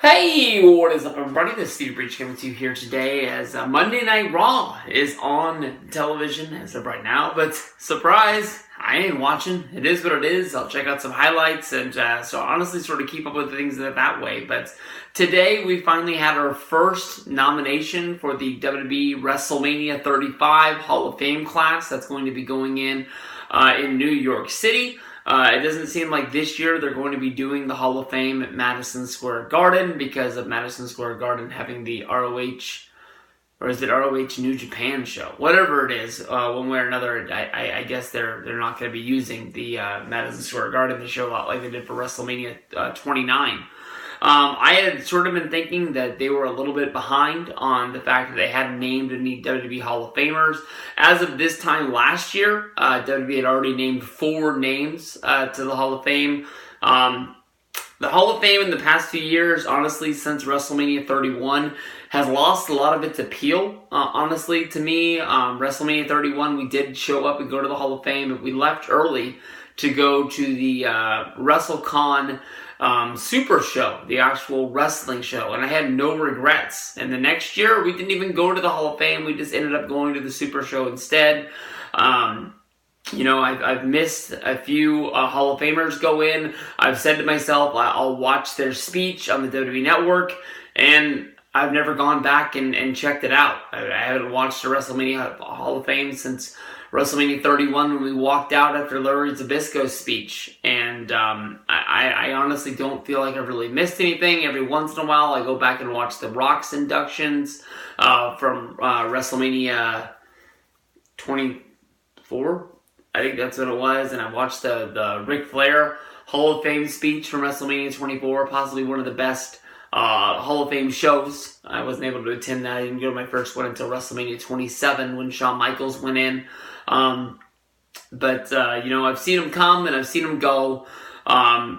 Hey, what is up, everybody? This is Steve Breach coming to you here today as Monday Night Raw is on television as of right now. But surprise, I ain't watching. It is what it is. I'll check out some highlights and so honestly sort of keep up with things that way. But today we finally had our first nomination for the WWE Wrestlemania 35 Hall of Fame class that's going to be going in New York City. It doesn't seem like this year they're going to be doing the Hall of Fame at Madison Square Garden because of Madison Square Garden having the ROH, or is it ROH New Japan show? Whatever it is, one way or another, I guess they're not going to be using the Madison Square Garden to show out like they did for WrestleMania 29. I had sort of been thinking that they were a little bit behind on the fact that they hadn't named any WWE Hall of Famers. As of this time last year, WWE had already named 4 names to the Hall of Fame. The Hall of Fame in the past few years, honestly, since WrestleMania 31, has lost a lot of its appeal. Honestly, to me, WrestleMania 31, we did show up and go to the Hall of Fame, but we left early to go to the WrestleCon Super Show, the actual wrestling show, and I had no regrets. And the next year, we didn't even go to the Hall of Fame. We just ended up going to the Super Show instead. I've missed a few Hall of Famers go in. I've said to myself, I'll watch their speech on the WWE Network, and I've never gone back and checked it out. I haven't watched a WrestleMania Hall of Fame since WrestleMania 31 when we walked out after Larry Zbyszko's speech. And I honestly don't feel like I've really missed anything. Every once in a while, I go back and watch The Rock's inductions from WrestleMania 24. I think that's what it was. And I watched the Ric Flair Hall of Fame speech from WrestleMania 24, possibly one of the best Hall of Fame shows. I wasn't able to attend that. I didn't go to my first one until WrestleMania 27 when Shawn Michaels went in. I've seen him come and I've seen him go.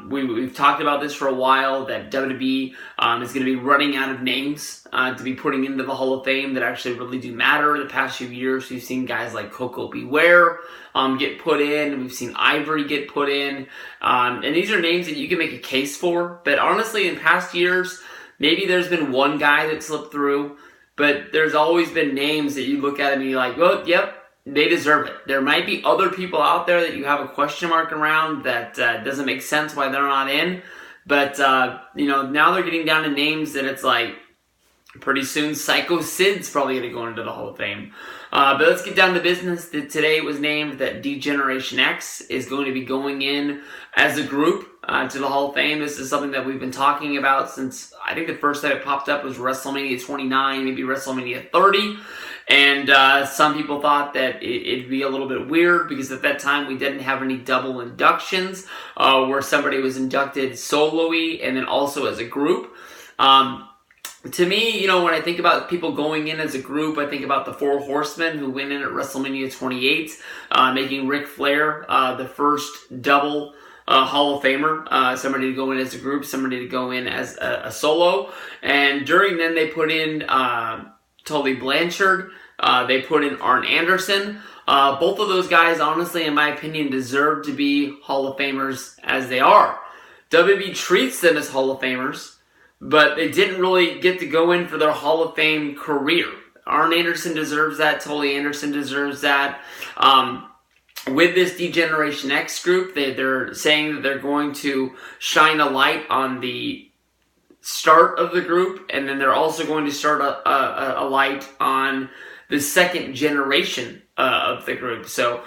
We've talked about this for a while, that WWE is going to be running out of names to be putting into the Hall of Fame that actually really do matter. The past few years, we've seen guys like Coco Beware get put in. We've seen Ivory get put in. And these are names that you can make a case for. But honestly, in past years, maybe there's been one guy that slipped through. But there's always been names that you look at and you're like, well, yep, they deserve it. There might be other people out there that you have a question mark around that doesn't make sense why they're not in. But, now they're getting down to names that it's like, pretty soon Psycho Sid's probably going to go into the Hall of Fame. But let's get down to business. Today it was named that D-Generation X is going to be going in as a group to the Hall of Fame. This is something that we've been talking about since, I think the first time it popped up was WrestleMania 29, maybe WrestleMania 30. And some people thought that it'd be a little bit weird because at that time we didn't have any double inductions where somebody was inducted solo-y and then also as a group. To me, when I think about people going in as a group, I think about the 4 Horsemen who went in at WrestleMania 28, making Ric Flair the first double Hall of Famer, somebody to go in as a group, somebody to go in as a solo. And during then they put in Tully Blanchard, they put in Arn Anderson. Both of those guys, honestly, in my opinion, deserve to be Hall of Famers as they are. WWE treats them as Hall of Famers, but they didn't really get to go in for their Hall of Fame career. Arn Anderson deserves that. Tully Anderson deserves that. With this D-Generation X group, they're saying that they're going to shine a light on the start of the group, and then they're also going to start a light on the second generation of the group. So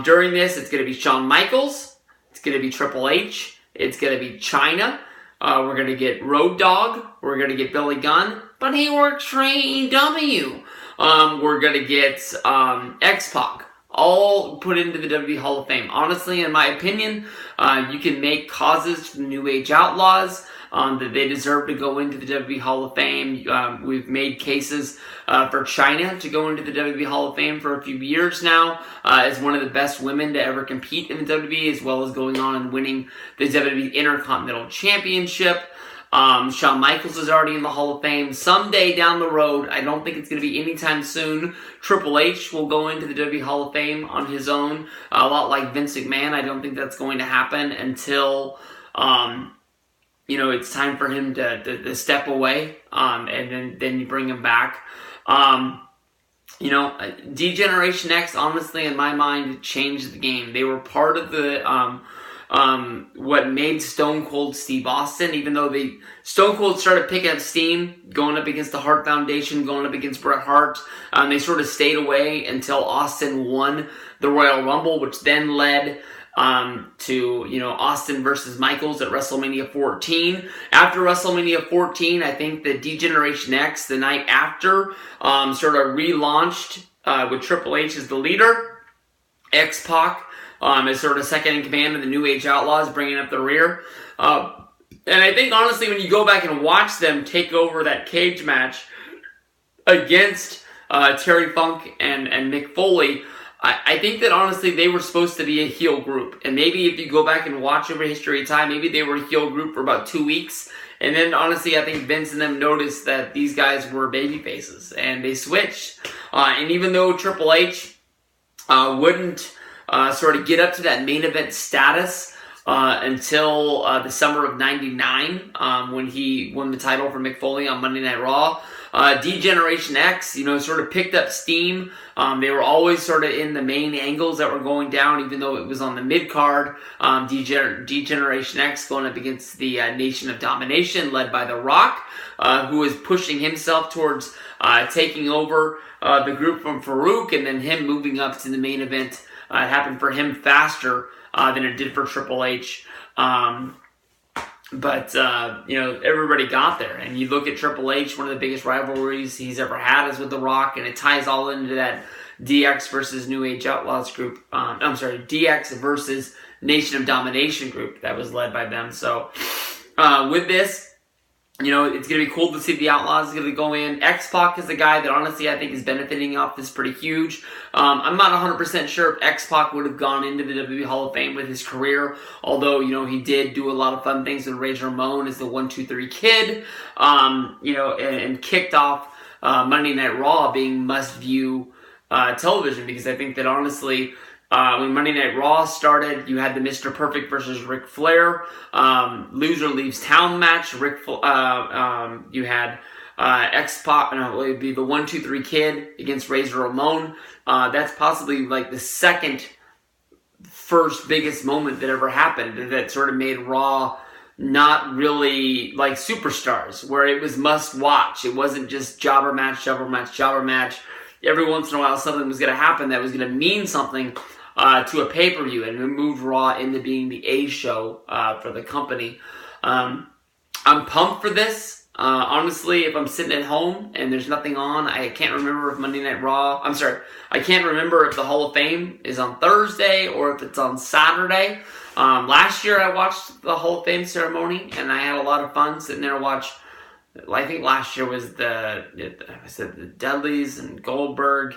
during this, it's going to be Shawn Michaels, it's going to be Triple H, it's going to be Chyna, we're going to get Road Dogg, we're going to get Billy Gunn, but he works for AEW. We're going to get X-Pac, all put into the WWE Hall of Fame. Honestly, in my opinion, you can make causes for the New Age Outlaws that they deserve to go into the WWE Hall of Fame. We've made cases for Chyna to go into the WWE Hall of Fame for a few years now as one of the best women to ever compete in the WWE, as well as going on and winning the WWE Intercontinental Championship. Shawn Michaels is already in the Hall of Fame. Someday down the road, I don't think it's going to be anytime soon, Triple H will go into the WWE Hall of Fame on his own. A lot like Vince McMahon, I don't think that's going to happen until it's time for him to step away, and then you bring him back. D-Generation X, honestly, in my mind, changed the game. They were part of the what made Stone Cold Steve Austin, even though Stone Cold started picking up steam, going up against the Hart Foundation, going up against Bret Hart. They sort of stayed away until Austin won the Royal Rumble, which then led to Austin versus Michaels at WrestleMania 14. After WrestleMania 14, I think the D-Generation X, the night after, sort of relaunched with Triple H as the leader. X-Pac is sort of second in command of the New Age Outlaws, bringing up the rear. And I think, honestly, when you go back and watch them take over that cage match against Terry Funk and Mick Foley, I think that, honestly, they were supposed to be a heel group. And maybe if you go back and watch over history of time, maybe they were a heel group for about 2 weeks. And then, honestly, I think Vince and them noticed that these guys were baby faces, and they switched. And even though Triple H wouldn't sort of get up to that main event status until the summer of '99, when he won the title from Mick Foley on Monday Night Raw, D-Generation X, sort of picked up steam. They were always sort of in the main angles that were going down, even though it was on the mid-card. D-Generation X going up against the Nation of Domination, led by The Rock, who was pushing himself towards taking over the group from Farouk, and then him moving up to the main event. It happened for him faster than it did for Triple H. But everybody got there. And you look at Triple H, one of the biggest rivalries he's ever had is with The Rock, and it ties all into that DX versus New Age Outlaws group. DX versus Nation of Domination group that was led by them. So with this, it's going to be cool to see the Outlaws going to go in. X-Pac is the guy that, honestly, I think is benefiting off this pretty huge. I'm not 100% sure if X-Pac would have gone into the WWE Hall of Fame with his career, although, he did do a lot of fun things with Razor Ramon as the 1-2-3 Kid, and kicked off Monday Night Raw being must-view television, because I think that, honestly, when Monday Night Raw started, you had the Mr. Perfect versus Ric Flair loser leaves town match. You had X-Pac, it would be the 1-2-3 Kid against Razor Ramon. That's possibly like the first biggest moment that ever happened that sort of made Raw not really like Superstars, where it was must watch. It wasn't just jobber match. Every once in a while, something was going to happen that was going to mean something to a pay-per-view, and it moved Raw into being the A show for the company. I'm pumped for this. Honestly, if I'm sitting at home and there's nothing on, I can't remember if I can't remember if the Hall of Fame is on Thursday or if it's on Saturday. Last year I watched the Hall of Fame ceremony, and I had a lot of fun sitting there watch. I think last year was the Dudleys and Goldberg,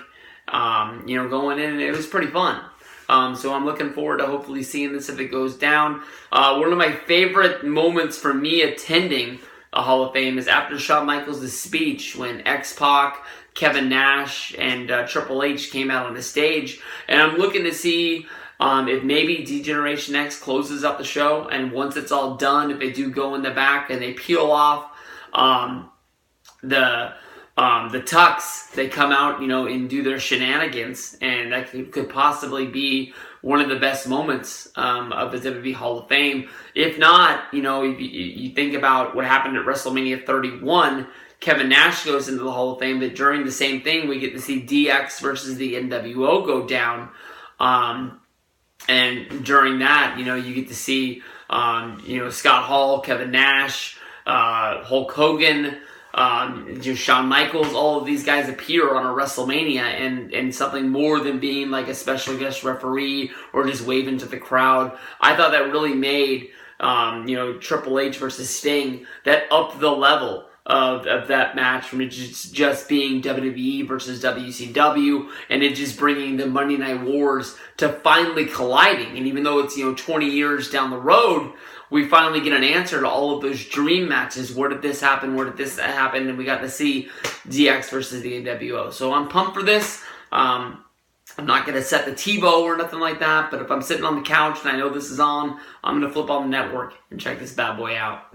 going in, and it was pretty fun. So I'm looking forward to hopefully seeing this if it goes down. One of my favorite moments for me attending a Hall of Fame is after Shawn Michaels' speech, when X-Pac, Kevin Nash, and Triple H came out on the stage. And I'm looking to see if maybe D-Generation X closes up the show, and once it's all done, if they do go in the back and they peel off the tux, they come out, and do their shenanigans, and that could possibly be one of the best moments of the WWE Hall of Fame. If not, you think about what happened at WrestleMania 31, Kevin Nash goes into the Hall of Fame, but during the same thing, we get to see DX versus the NWO go down, and during that, you get to see, Scott Hall, Kevin Nash, Hulk Hogan, Shawn Michaels, all of these guys appear on a WrestleMania and something more than being like a special guest referee or just waving to the crowd. I thought that really made, Triple H versus Sting, that upped the level of that match from it just being WWE versus WCW, and it just bringing the Monday Night Wars to finally colliding. And even though it's, 20 years down the road, we finally get an answer to all of those dream matches. Where did this happen? Where did this happen? And we got to see DX versus the NWO. So I'm pumped for this. I'm not going to set the TiVo or nothing like that, but if I'm sitting on the couch and I know this is on, I'm going to flip on the network and check this bad boy out.